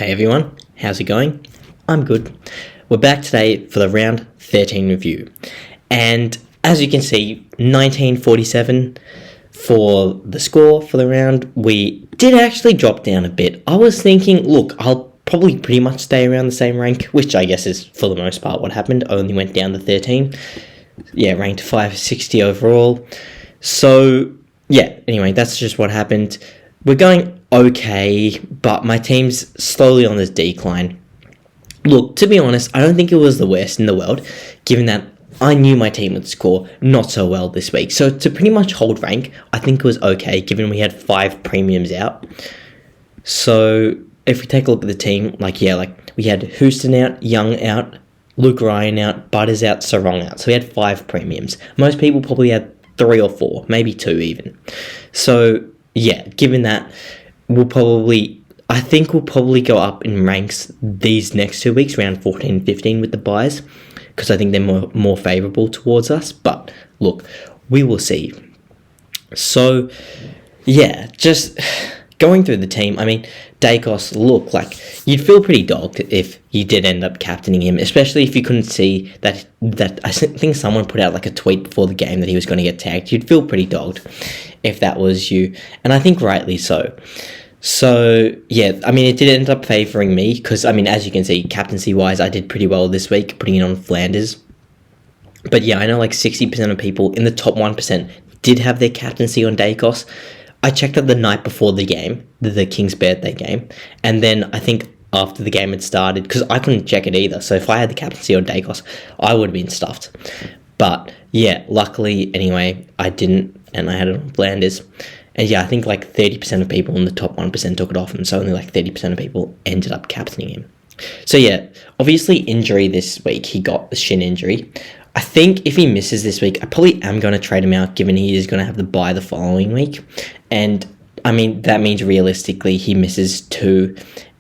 Hey everyone, how's it going? I'm good. We're back today for the round 13 review. And as you can see, 1947 for the score for the round. We did actually drop down a bit. I was thinking, look, I'll probably pretty much stay around the same rank, which I guess is for the most part what happened. I only went down to 13. Yeah, ranked 560 overall. So, yeah, anyway, that's just what happened. We're going okay, but my team's slowly on this decline. Look, to be honest, I don't think it was the worst in the world, given that I knew my team would score not so well this week. So to pretty much hold rank, I think it was okay, given we had 5 premiums out. So if we take a look at the team, we had Houston out, Young out, Luke Ryan out, Butters out, Sarong out. So we had 5 premiums. Most people probably had 3 or 4, maybe 2 even. So yeah, given that, I think we'll probably go up in ranks these next 2 weeks, round 14 and 15 with the buys, because I think they're more favourable towards us. But look, we will see. So yeah, just going through the team, I mean, Dacos, look, you'd feel pretty dogged if you did end up captaining him, especially if you couldn't see that I think someone put out a tweet before the game that he was going to get tagged. You'd feel pretty dogged if that was you, and I think rightly so. So yeah, I mean, it did end up favouring me because, I mean, as you can see, captaincy-wise, I did pretty well this week, putting it on Flanders. But yeah, I know 60% of people in the top 1% did have their captaincy on Dacos. I checked it the night before the game, the King's birthday game, and then I think after the game had started, because I couldn't check it either, so if I had the captaincy on Dacos, I would have been stuffed. But yeah, luckily, anyway, I didn't, and I had it on Flanders. And yeah, I think 30% of people in the top 1% took it off, and so only 30% of people ended up captaining him. So yeah, obviously injury this week, he got the shin injury. I think if he misses this week, I probably am going to trade him out, given he is going to have the bye the following week. And I mean, that means realistically he misses 2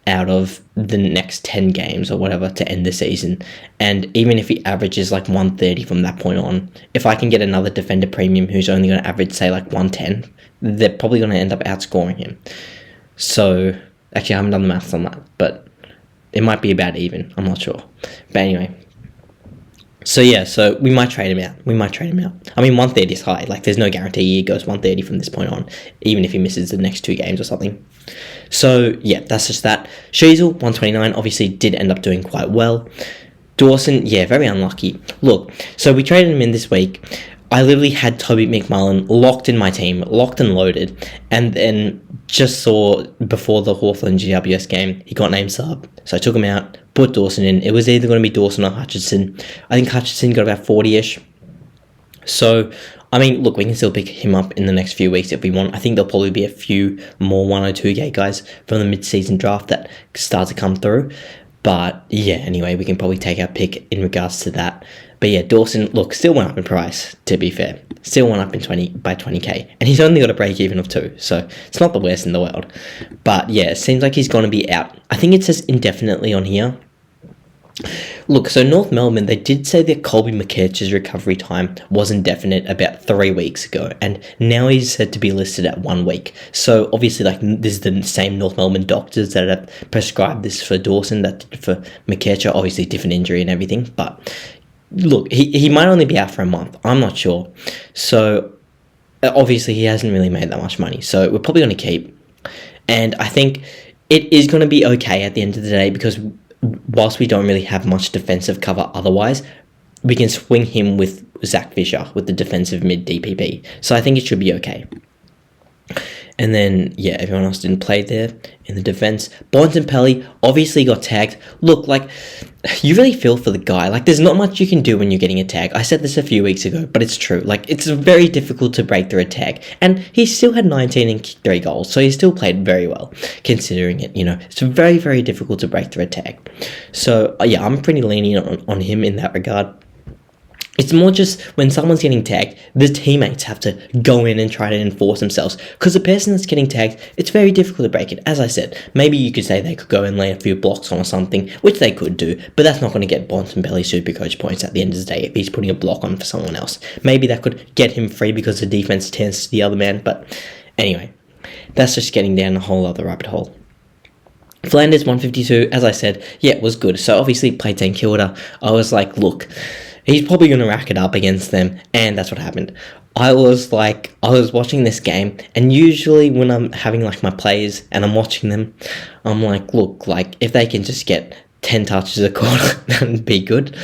out of the next 10 games or whatever to end the season. And even if he averages 130 from that point on, if I can get another defender premium who's only going to average, say, 110, they're probably going to end up outscoring him. So, actually, I haven't done the maths on that, but it might be about even. I'm not sure. But anyway. So yeah, so we might trade him out. I mean, 130 is high. There's no guarantee he goes 130 from this point on, even if he misses the next 2 games or something. So yeah, that's just that. Sheasel, 129, obviously did end up doing quite well. Dawson, yeah, very unlucky. Look, so we traded him in this week. I literally had Toby McMullen locked in my team, locked and loaded, and then just saw before the Hawthorn GWS game, he got named sub. So I took him out, put Dawson in. It was either going to be Dawson or Hutchinson. I think Hutchinson got about 40-ish. So, I mean, look, we can still pick him up in the next few weeks if we want. I think there'll probably be a few more 102k guys from the mid-season draft that start to come through. But yeah, anyway, we can probably take our pick in regards to that. But yeah, Dawson, look, still went up in price, to be fair. Still went up by 20k. And he's only got a break even of 2, so it's not the worst in the world. But yeah, it seems like he's going to be out. I think it says indefinitely on here. Look, so North Melbourne, they did say that Colby McKech's recovery time was indefinite about 3 weeks ago, and now he's said to be listed at 1 week. So obviously, this is the same North Melbourne doctors that have prescribed this for Dawson, that did for McKech, obviously different injury and everything, but look, he might only be out for a month. I'm not sure. So obviously, he hasn't really made that much money, so we're probably going to keep. And I think it is going to be okay at the end of the day, because whilst we don't really have much defensive cover otherwise, we can swing him with Zach Fisher with the defensive mid DPP. So I think it should be okay. And then, yeah, everyone else didn't play there in the defense. Bontempelli obviously got tagged. Look, you really feel for the guy. There's not much you can do when you're getting a tag. I said this a few weeks ago, but it's true. It's very difficult to break through a tag. And he still had 19 and kicked 3 goals, so he still played very well, considering it, It's very, very difficult to break through a tag. So, yeah, I'm pretty lenient on him in that regard. It's more just when someone's getting tagged, the teammates have to go in and try to enforce themselves. Because the person that's getting tagged, it's very difficult to break it. As I said, maybe you could say they could go and lay a few blocks on or something, which they could do, but that's not going to get Bontempelli SuperCoach points at the end of the day if he's putting a block on for someone else. Maybe that could get him free because the defense tends to the other man, but anyway, that's just getting down a whole other rabbit hole. Flanders 152, as I said, yeah, it was good. So obviously played St Kilda. I was like, look, he's probably going to rack it up against them, and that's what happened. I was watching this game, and usually when I'm having like my plays and I'm watching them, I'm like, look, like if they can just get 10 touches a quarter, that'd be good.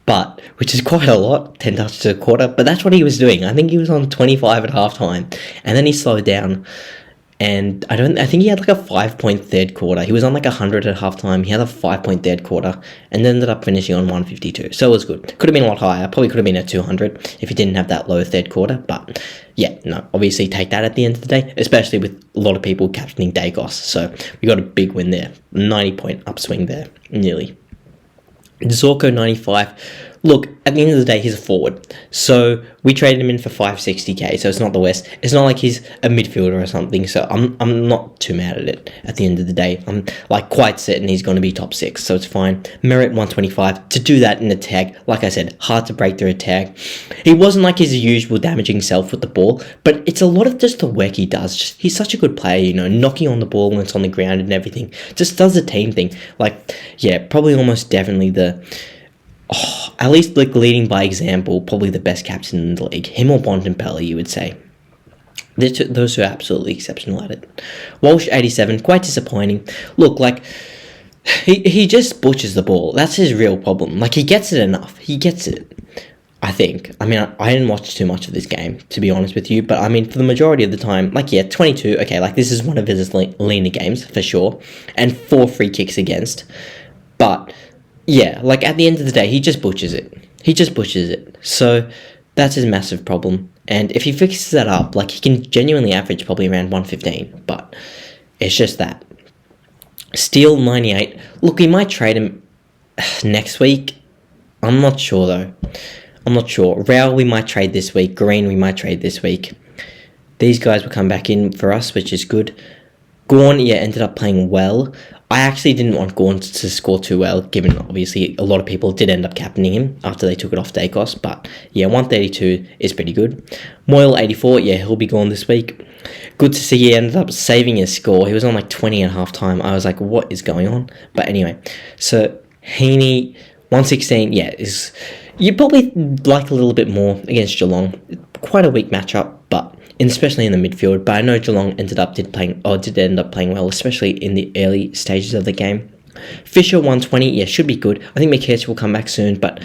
But, which is quite a lot, 10 touches a quarter, but that's what he was doing. I think he was on 25 at halftime, and then he slowed down. And I think he had like a 5-point third quarter. He was on like 100 at halftime. He had a 5-point third quarter and ended up finishing on 152. So it was good. Could have been a lot higher. Probably could have been at 200 if he didn't have that low third quarter. But yeah, no, obviously take that at the end of the day, especially with a lot of people captaining Dacos. So we got a big win there. 90-point upswing there, nearly. Zorko 95. Look, at the end of the day, he's a forward. So we traded him in for 560k, so it's not the West. It's not like he's a midfielder or something, so I'm not too mad at it at the end of the day. I'm like quite certain he's going to be top 6, so it's fine. Merit 125. To do that in a tag, like I said, hard to break through a tag. He wasn't like his usual damaging self with the ball, but it's a lot of just the work he does. He's such a good player, you know, knocking on the ball when it's on the ground and everything. Just does the team thing. Like, yeah, probably almost definitely at least like leading by example, probably the best captain in the league. Him or Bontempelli, you would say. Those two are absolutely exceptional at it. Walsh 87, quite disappointing. Look, like he just butchers the ball. That's his real problem. Like he gets it enough. He gets it. I think. I mean, I didn't watch too much of this game, to be honest with you. But I mean, for the majority of the time, like, yeah, 22. Okay, like this is one of his leaner games for sure, and 4 free kicks against. But yeah, like at the end of the day, he just butchers it. So that's his massive problem. And if he fixes that up, like he can genuinely average probably around 115. But it's just that. Steele 98. Look, we might trade him next week. I'm not sure though. I'm not sure. Raul we might trade this week. Green we might trade this week. These guys will come back in for us, which is good. Gawn, yeah, ended up playing well. I actually didn't want Gawn to score too well, given obviously a lot of people did end up captaining him after they took it off Dacos. But yeah, 132 is pretty good. Moyle 84, yeah, he'll be gone this week. Good to see he ended up saving his score. He was on like 20 at half time. I was like, what is going on? But anyway, so Heaney 116, yeah, you probably like a little bit more against Geelong. Quite a weak matchup, but especially in the midfield. But I know Geelong did end up playing well, especially in the early stages of the game. Fisher 120, yeah, should be good. I think McKerch will come back soon, but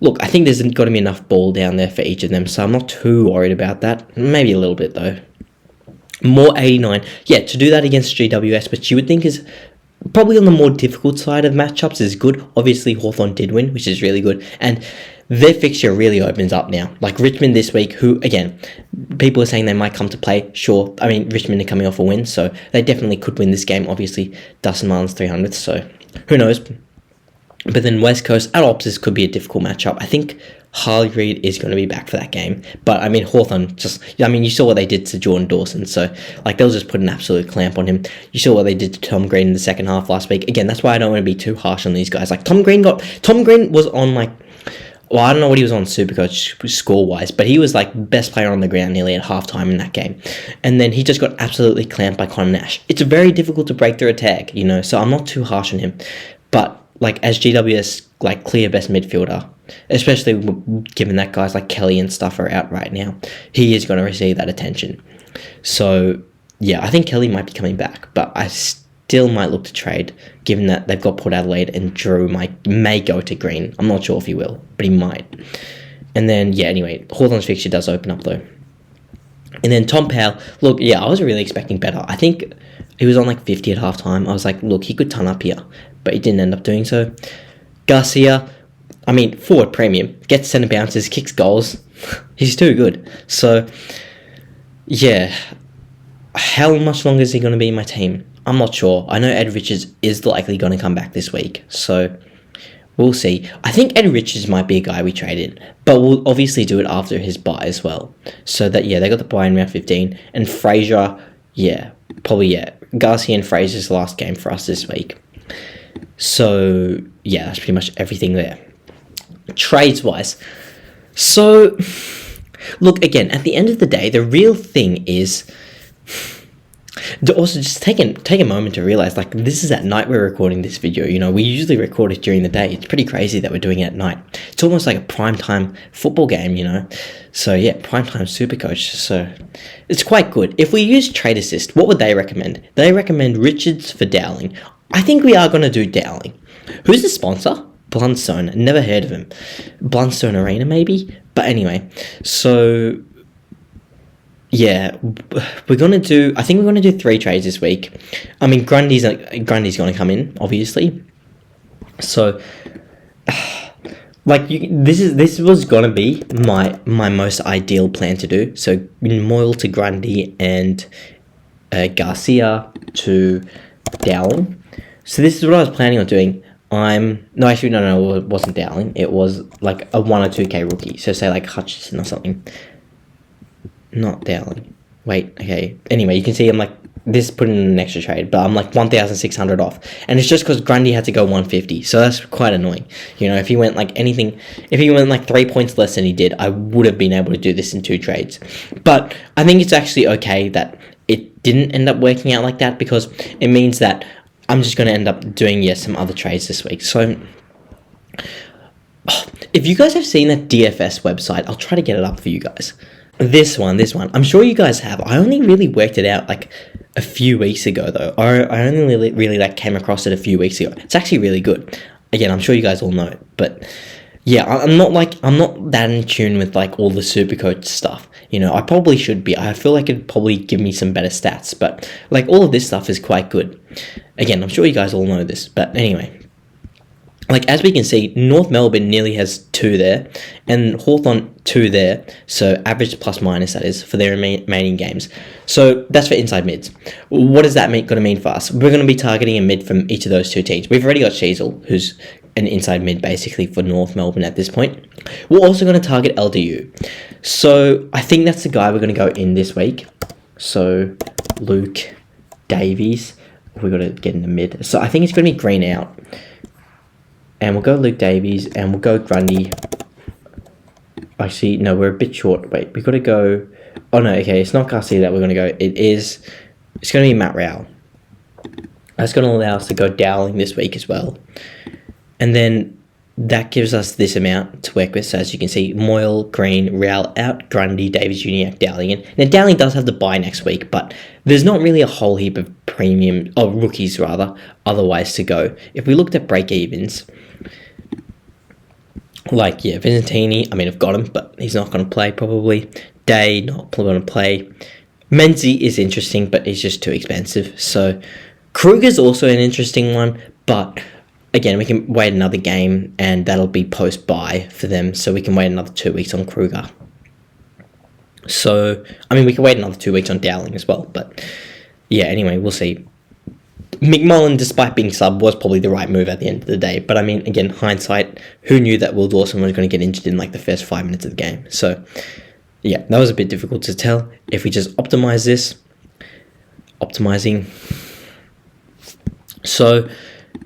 look, I think there's got to be enough ball down there for each of them, so I'm not too worried about that. Maybe a little bit though. More 89, yeah, to do that against GWS, which you would think is probably on the more difficult side of matchups, is good. Obviously, Hawthorn did win, which is really good, and their fixture really opens up now. Like Richmond this week, who, again, people are saying they might come to play. Sure, I mean, Richmond are coming off a win, so they definitely could win this game. Obviously, Dustin Martin's 300th, so who knows. But then West Coast at Optus could be a difficult matchup. I think Harley Reid is going to be back for that game. But, I mean, Hawthorn you saw what they did to Jordan Dawson, so, like, they'll just put an absolute clamp on him. You saw what they did to Tom Green in the second half last week. Again, that's why I don't want to be too harsh on these guys. Like, Tom Green was on, like, well, I don't know what he was on SuperCoach score-wise, but he was, like, best player on the ground nearly at halftime in that game. And then he just got absolutely clamped by Connor Nash. It's very difficult to break through a tag, you know, so I'm not too harsh on him. But, like, as GWS, like, clear best midfielder, especially given that guys like Kelly and stuff are out right now, he is going to receive that attention. So, yeah, I think Kelly might be coming back, but I still might look to trade, given that they've got Port Adelaide and Drew may go to Green. I'm not sure if he will, but he might. And then, yeah, anyway, Hawthorn's fixture does open up, though. And then Tom Powell, look, yeah, I was really expecting better. I think he was on like 50 at halftime. I was like, look, he could ton up here, but he didn't end up doing so. Garcia, I mean, forward premium, gets centre bounces, kicks goals. He's too good. So, yeah, how much longer is he going to be in my team? I'm not sure. I know Ed Richards is likely going to come back this week, so we'll see. I think Ed Richards might be a guy we trade in, but we'll obviously do it after his bye as well. So that, yeah, they got the bye in round 15, and Fraser, yeah, probably, yeah. Garcia and Fraser's last game for us this week. So, yeah, that's pretty much everything there. Trades-wise. So, look, again, at the end of the day, the real thing is, Also, just take a moment to realize, like, this is at night we're recording this video. You know, we usually record it during the day. It's pretty crazy that we're doing it at night. It's almost like a primetime football game, you know. So yeah, primetime SuperCoach. So it's quite good. If we use Trade Assist, what would they recommend? They recommend Richards for Dowling. I think we are going to do Dowling. Who's the sponsor? Blundstone. Never heard of him. Blundstone Arena, maybe? But anyway, so yeah, I think we're going to do 3 trades this week. I mean, Grundy's going to come in, obviously. So, like, this was going to be my most ideal plan to do. So, Moyle to Grundy and Garcia to Dowling. So this is what I was planning on doing. No, it wasn't Dowling. It was like a 1 or 2K rookie. So say like Hutchison or something. Not Dowling. Wait, okay. Anyway, you can see I'm like, this put in an extra trade, but I'm like 1,600 off. And it's just because Grundy had to go 150. So that's quite annoying. You know, if he went like 3 points less than he did, I would have been able to do this in 2 trades. But I think it's actually okay that it didn't end up working out like that, because it means that I'm just going to end up doing, some other trades this week. So, if you guys have seen that DFS website, I'll try to get it up for you guys. This one. I'm sure you guys have. I only really worked it out like a few weeks ago, though. I only really like came across it a few weeks ago. It's actually really good. Again, I'm sure you guys all know it, but yeah, I'm not that in tune with like all the SuperCoach stuff. You know, I probably should be. I feel like it'd probably give me some better stats, but like all of this stuff is quite good. Again, I'm sure you guys all know this, but anyway. Like, as we can see, North Melbourne nearly has 2 there, and Hawthorn 2 there, so average plus minus, that is, for their remaining games. So, that's for inside mids. What is that going to mean for us? We're going to be targeting a mid from each of those 2 teams. We've already got Sheasel, who's an inside mid, basically, for North Melbourne at this point. We're also going to target LDU. So, I think that's the guy we're going to go in this week. So, Luke Davies. We've got to get in the mid. So, I think it's going to be green out. And we'll go Luke Davies, and we'll go Grundy. Actually, no, we're a bit short. Wait, we've got to go... Oh, no, okay, it's not Garcia that we're going to go. It's going to be Matt Rowell. That's going to allow us to go Dowling this week as well. And then that gives us this amount to work with. So as you can see, Moyle, Green, Rowell out, Grundy, Davies, Uniac, Dowling in. Now, Dowling does have the bye next week, but there's not really a whole heap of rookies rather, otherwise to go. If we looked at break-evens... Like, yeah, Vincentini, I mean, I've got him, but he's not going to play, probably. Day, not going to play. Menzie is interesting, but he's just too expensive. So, Kruger's also an interesting one, but, again, we can wait another game, and that'll be post-bye for them, so we can wait another 2 weeks on Kruger. So, I mean, we can wait another 2 weeks on Dowling as well, but, yeah, anyway, we'll see. McMullen, despite being sub, was probably the right move at the end of the day. But I mean, again, hindsight, who knew that Will Dawson was going to get injured in like the first 5 minutes of the game? So, yeah, that was a bit difficult to tell. If we just optimize this, optimizing. So,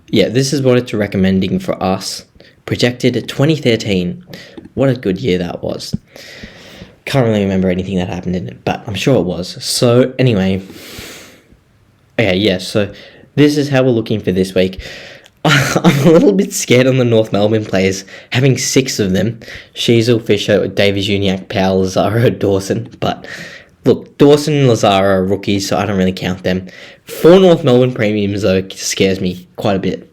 yeah, this is what it's recommending for us. Projected 2013. What a good year that was. Can't really remember anything that happened in it, but I'm sure it was. So, anyway. Okay, yeah, so... This is how we're looking for this week. I'm a little bit scared on the North Melbourne players, having 6 of them. Sheasel, Fisher, Davies, Uniac, Powell, Lazaro, Dawson. But, look, Dawson and Lazaro are rookies, so I don't really count them. 4 North Melbourne premiums, though, scares me quite a bit.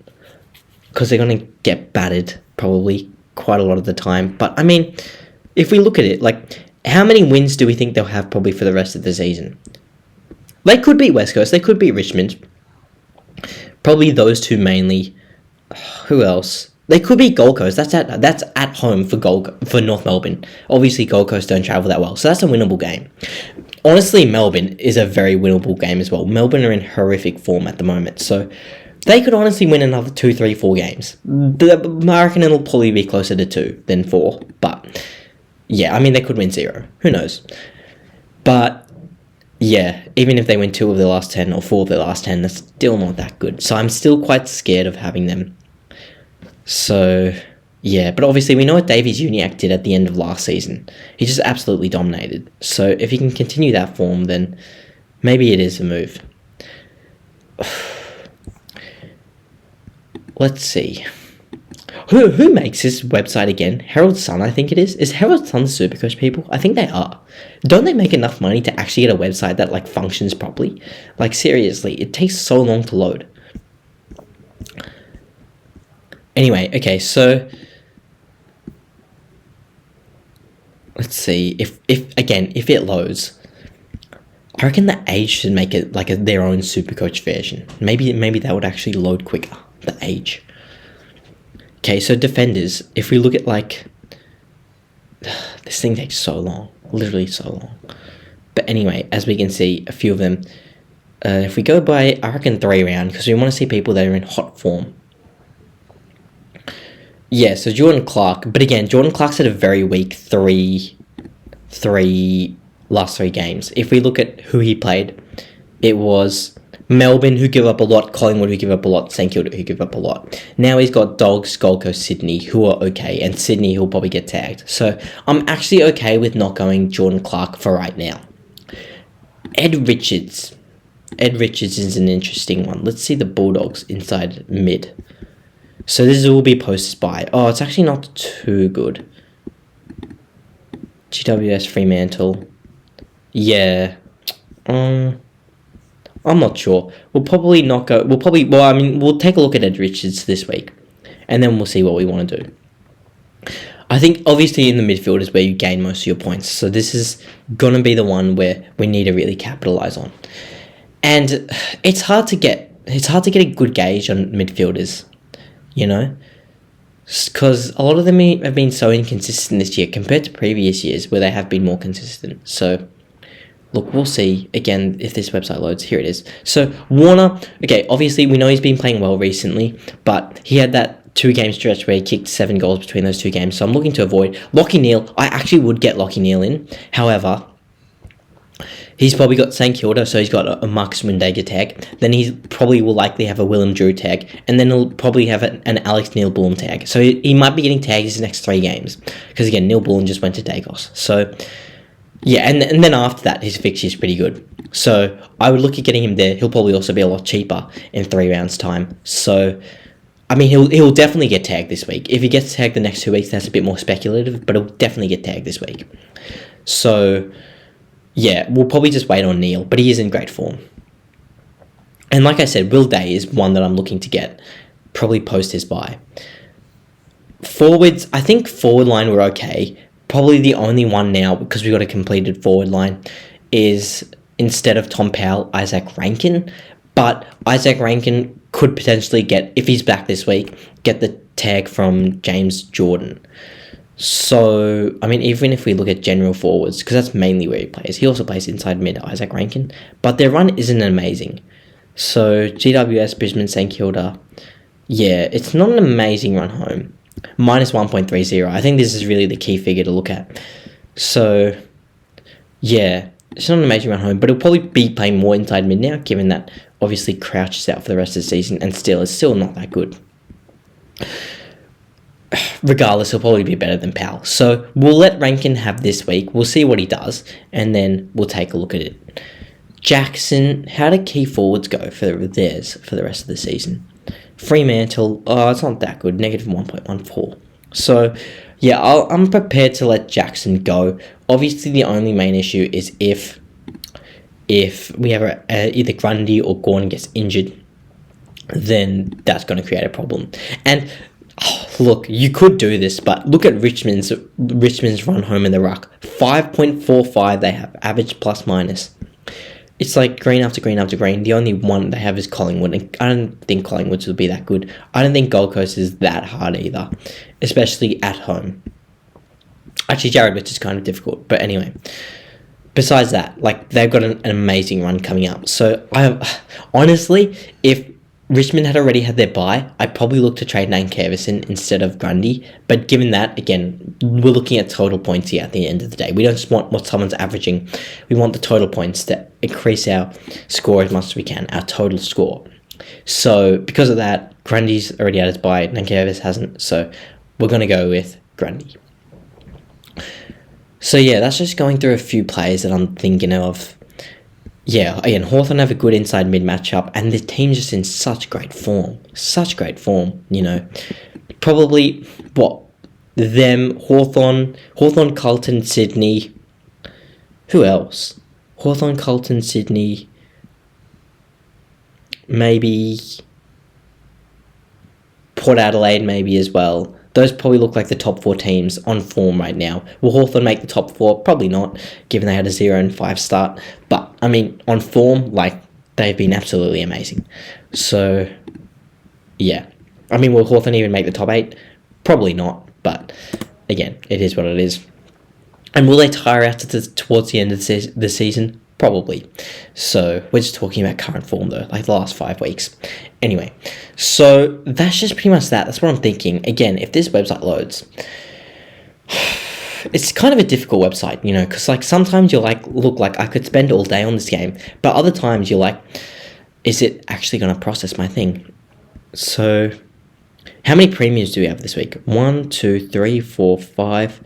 Because they're going to get battered, probably, quite a lot of the time. But, I mean, if we look at it, like, how many wins do we think they'll have probably for the rest of the season? They could beat West Coast, they could beat Richmond. Probably those 2 mainly. Who else? They could be Gold Coast. That's at home for North Melbourne. Obviously, Gold Coast don't travel that well, so that's a winnable game. Honestly, Melbourne is a very winnable game as well. Melbourne are in horrific form at the moment, so they could honestly win another 2, 3, 4 games. I reckon it'll probably be closer to 2 than 4, but yeah, I mean, they could win 0. Who knows? But yeah, even if they win 2 of their last 10 or 4 of their last 10, that's still not that good. So I'm still quite scared of having them. So, yeah. But obviously we know what Davies Uniac did at the end of last season. He just absolutely dominated. So if he can continue that form, then maybe it is a move. let's see. Who makes this website again? Herald Sun, I think it is. Is Herald Sun the SuperCoach people? I think they are. Don't they make enough money to actually get a website that like functions properly? Like seriously, it takes so long to load. Anyway, okay, so let's see if it loads. I reckon the Age should make it like their own SuperCoach version. Maybe that would actually load quicker. The Age. Okay, so defenders. If we look at like this thing takes so long, literally so long. But anyway, as we can see, a few of them. If we go by, I reckon 3 round because we want to see people that are in hot form. Yeah, so Jordan Clark, but again, Jordan Clark's had a very weak last 3 games. If we look at who he played, it was Melbourne, who give up a lot, Collingwood, who give up a lot, St Kilda, who give up a lot. Now he's got Dogs, Gold Coast, Sydney, who are okay, and Sydney, who'll probably get tagged. So I'm actually okay with not going Jordan Clark for right now. Ed Richards. Ed Richards is an interesting one. Let's see the Bulldogs inside mid. So this will be post by. Oh, it's actually not too good. GWS Fremantle. Yeah. I'm not sure. We'll probably not go. We'll take a look at Ed Richards this week. And then we'll see what we want to do. I think obviously in the midfield is where you gain most of your points. So this is going to be the one where we need to really capitalize on. And it's hard to get a good gauge on midfielders. You know, because a lot of them have been so inconsistent this year compared to previous years where they have been more consistent. So, look, we'll see again if this website loads. Here it is. So, Warner, okay, obviously we know he's been playing well recently, but he had that 2-game stretch where he kicked 7 goals between those 2 games. So, I'm looking to avoid Lachie Neale. I actually would get Lachie Neale in. However, he's probably got St Kilda, so he's got a Marcus Windega tag. Then he probably will likely have a Willem Drew tag. And then he'll probably have an Alex Neil-Bullen tag. So he might be getting tagged his next 3 games. Because again, Neil-Bullen just went to Dagos. So, yeah, and then after that, his fixture is pretty good. So, I would look at getting him there. He'll probably also be a lot cheaper in 3 rounds' time. So, I mean, he'll definitely get tagged this week. If he gets tagged the next 2 weeks, that's a bit more speculative. But he'll definitely get tagged this week. So, yeah, we'll probably just wait on Neil, but he is in great form. And like I said, Will Day is one that I'm looking to get, probably post his bye. Forwards, I think forward line we're okay. Probably the only one now, because we've got a completed forward line, is instead of Tom Powell, Isaac Rankin. But Isaac Rankin could potentially get, if he's back this week, get the tag from James Jordan. So, I mean, even if we look at general forwards, because that's mainly where he plays. He also plays inside mid, Isaac Rankin. But their run isn't amazing. So, GWS, Brisbane, St Kilda. Yeah, it's not an amazing run home. Minus 1.30. I think this is really the key figure to look at. So, yeah, it's not an amazing run home. But he'll probably be playing more inside mid now, given that obviously Crouch is out for the rest of the season. And still, it's still not that good. Regardless, he'll probably be better than Powell. So we'll let Rankin have this week. We'll see what he does, and then we'll take a look at it. Jackson, how do key forwards go for theirs for the rest of the season? Fremantle, it's not that good, negative 1.14. So, yeah, I'm prepared to let Jackson go. Obviously, the only main issue is if we have either Grundy or Gordon gets injured, then that's going to create a problem. And look, you could do this, but look at Richmond's run home in the ruck. 5.45 they have, average plus minus. It's like green after green after green. The only one they have is Collingwood, and I don't think Collingwood will be that good. I don't think Gold Coast is that hard either, especially at home. Actually, Jared Rich is kind of difficult, but anyway. Besides that, like, they've got an amazing run coming up. So, honestly, if Richmond had already had their bye, I'd probably look to trade Nate Kervison instead of Grundy. But given that, again, we're looking at total points here at the end of the day. We don't just want what someone's averaging. We want the total points to increase our score as much as we can, our total score. So, because of that, Grundy's already had his bye, Nate Kervison hasn't. So, we're going to go with Grundy. So, yeah, that's just going through a few players that I'm thinking of. yeah, again, Hawthorn have a good inside mid matchup, and the team's just in such great form. Such great form, Probably, Hawthorn, Carlton, Sydney. Who else? Hawthorn, Carlton, Sydney. Maybe Port Adelaide, maybe as well. Those probably look like the top 4 teams on form right now. Will Hawthorn make the top 4? Probably not, given they had a 0-5 start. But, on form, they've been absolutely amazing. So, yeah. Will Hawthorn even make the top 8? Probably not. But, again, it is what it is. And will they tire out towards the end of the season? Probably. So, we're just talking about current form, though, the last 5 weeks. Anyway, so that's just pretty much that. That's what I'm thinking. Again, if this website loads, it's kind of a difficult website, because, sometimes you're look, I could spend all day on this game, but other times you're is it actually going to process my thing? So, how many premiums do we have this week? 1, 2, 3, 4, 5...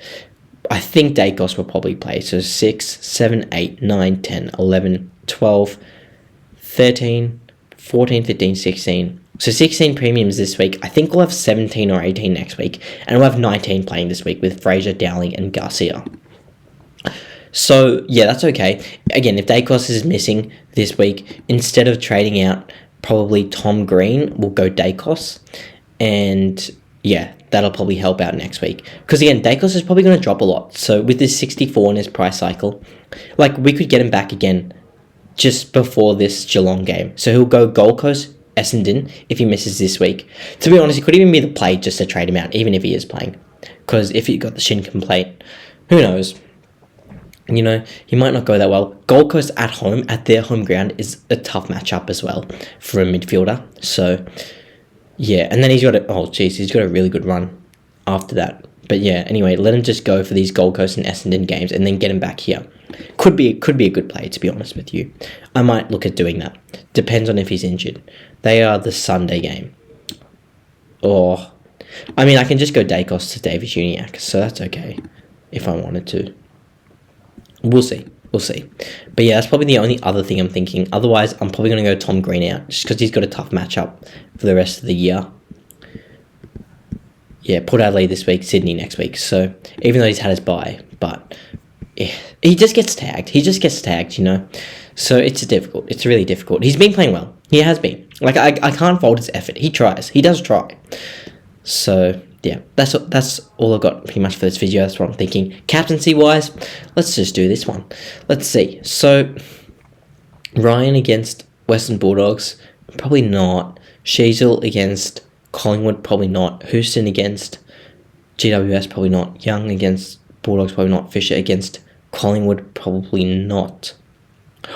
I think Dacos will probably play. So 6, 7, 8, 9, 10, 11, 12, 13, 14, 15, 16. So 16 premiums this week. I think we'll have 17 or 18 next week. And we'll have 19 playing this week with Fraser, Dowling, and Garcia. So, yeah, that's okay. Again, if Dacos is missing this week, instead of trading out probably Tom Green, we'll go Dacos. And, yeah, that'll probably help out next week. Because, again, Dacos is probably going to drop a lot. So, with this 64 in his price cycle, we could get him back again just before this Geelong game. So, he'll go Gold Coast, Essendon, if he misses this week. To be honest, it could even be the play just to trade him out, even if he is playing. Because if he got the shin complaint, who knows? He might not go that well. Gold Coast at home, at their home ground, is a tough matchup as well for a midfielder. So, yeah. And then he's got a really good run after that. But yeah, anyway, let him just go for these Gold Coast and Essendon games and then get him back here. Could be a good play, to be honest with you. I might look at doing that. Depends on if he's injured. They are the Sunday game. Or, I can just go Dacos to Davis Uniacke, so that's okay if I wanted to. We'll see. But yeah, that's probably the only other thing I'm thinking. Otherwise, I'm probably going to go Tom Green out, just because he's got a tough matchup for the rest of the year. Yeah, Port Adelaide this week, Sydney next week. So, even though he's had his bye, but yeah, he just gets tagged. So, it's really difficult. He's been playing well. He has been. I can't fault his effort. He tries. He does try. So, yeah, that's all I've got pretty much for this video. That's what I'm thinking. Captaincy-wise, let's just do this one. Let's see. So, Ryan against Western Bulldogs, probably not. Sheasel against Collingwood, probably not. Houston against GWS, probably not. Young against Bulldogs, probably not. Fisher against Collingwood, probably not.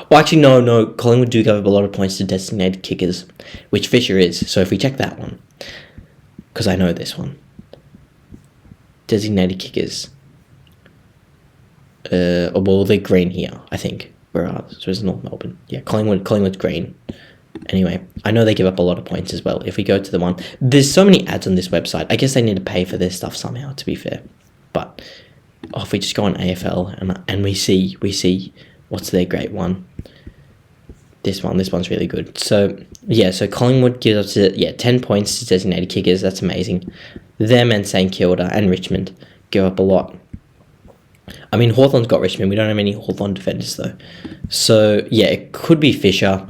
Oh, actually, no. Collingwood do give up a lot of points to designated kickers, which Fisher is. So if we check that one, because I know this one. Designated kickers. They're green here, I think. So it's North Melbourne. Yeah, Collingwood's green. Anyway, I know they give up a lot of points as well. If we go to the one, there's so many ads on this website. I guess they need to pay for this stuff somehow, to be fair. But if we just go on AFL and we see what's their great one. This one's really good. So yeah, so Collingwood gives us 10 points to designated kickers. That's amazing. Them and St Kilda and Richmond give up a lot. Hawthorn's got Richmond. We don't have any Hawthorn defenders though. So yeah, it could be Fisher.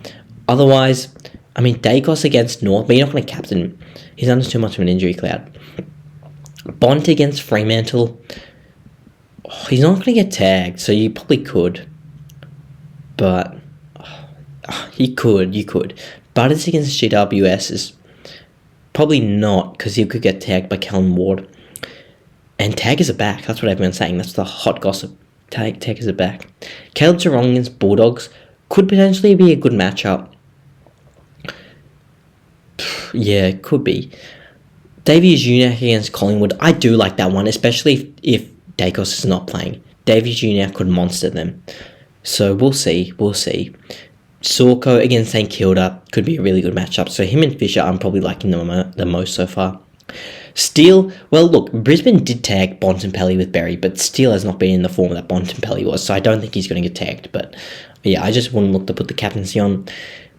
Otherwise, Dacos against North, but you're not going to captain him. He's under too much of an injury cloud. Bont against Fremantle. He's not going to get tagged, so you probably could. But you could. But it's against GWS is probably not, because he could get tagged by Callum Ward. And taggers are back. That's what everyone's saying. That's the hot gossip. Taggers are back. Caleb Geelong against Bulldogs could potentially be a good matchup. Yeah, it could be. Davies Uniacke against Collingwood. I do like that one, especially if Dacos is not playing. Davies Uniacke could monster them. So we'll see. Sorko against St Kilda could be a really good matchup. So him and Fisher, I'm probably liking the most so far. Steele, well, look, Brisbane did tag Bontempelli with Berry, but Steele has not been in the form that Bontempelli was, so I don't think he's going to get tagged. But But yeah, I just wouldn't look to put the captaincy on.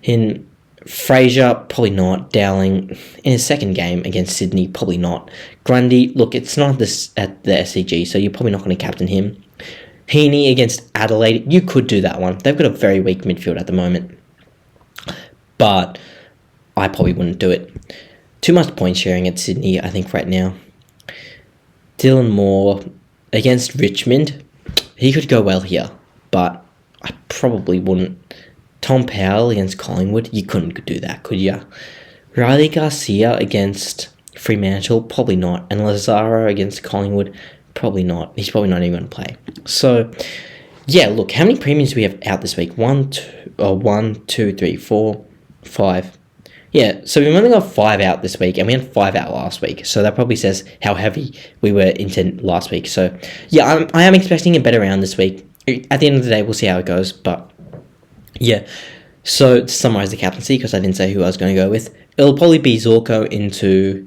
In Fraser, probably not. Dowling, in his second game against Sydney, probably not. Grundy, look, it's not this at the SCG, so you're probably not going to captain him. Heaney against Adelaide, you could do that one. They've got a very weak midfield at the moment. But I probably wouldn't do it. Too much point sharing at Sydney, I think, right now. Dylan Moore against Richmond, he could go well here, but I probably wouldn't. Tom Powell against Collingwood, you couldn't do that, could ya? Riley Garcia against Fremantle, probably not. And Lazaro against Collingwood, probably not. He's probably not even going to play. So, yeah, look, how many premiums do we have out this week? 1, 2, 3, 4, 5. Yeah, so we've only got 5 out this week, and we had 5 out last week. So that probably says how heavy we were into last week. So, yeah, I am expecting a better round this week. At the end of the day, we'll see how it goes, but yeah. So to summarize the captaincy, because I didn't say who I was going to go with, it'll probably be Zorko into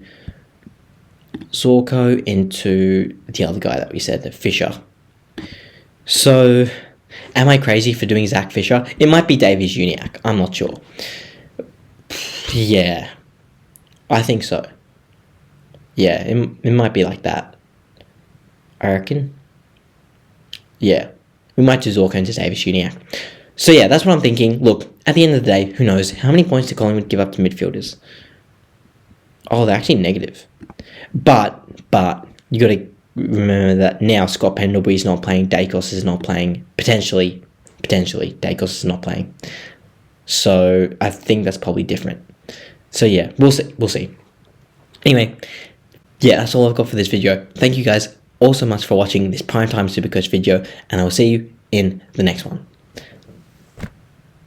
the other guy that we said, Fisher. So, am I crazy for doing Zach Fisher? It might be Davies Uniacke. I'm not sure. Yeah, I think so. Yeah, it might be like that. I reckon. Yeah, we might do Zorko into Davies Uniacke. So yeah, that's what I'm thinking. Look, at the end of the day, who knows? How many points did Collingwood give up to midfielders? Oh, they're actually negative. But you got to remember that now Scott Pendlebury's not playing, Dacos is not playing, potentially Dacos is not playing. So I think that's probably different. So yeah, we'll see. Anyway, yeah, that's all I've got for this video. Thank you guys all so much for watching this Primetime Supercoach video, and I will see you in the next one.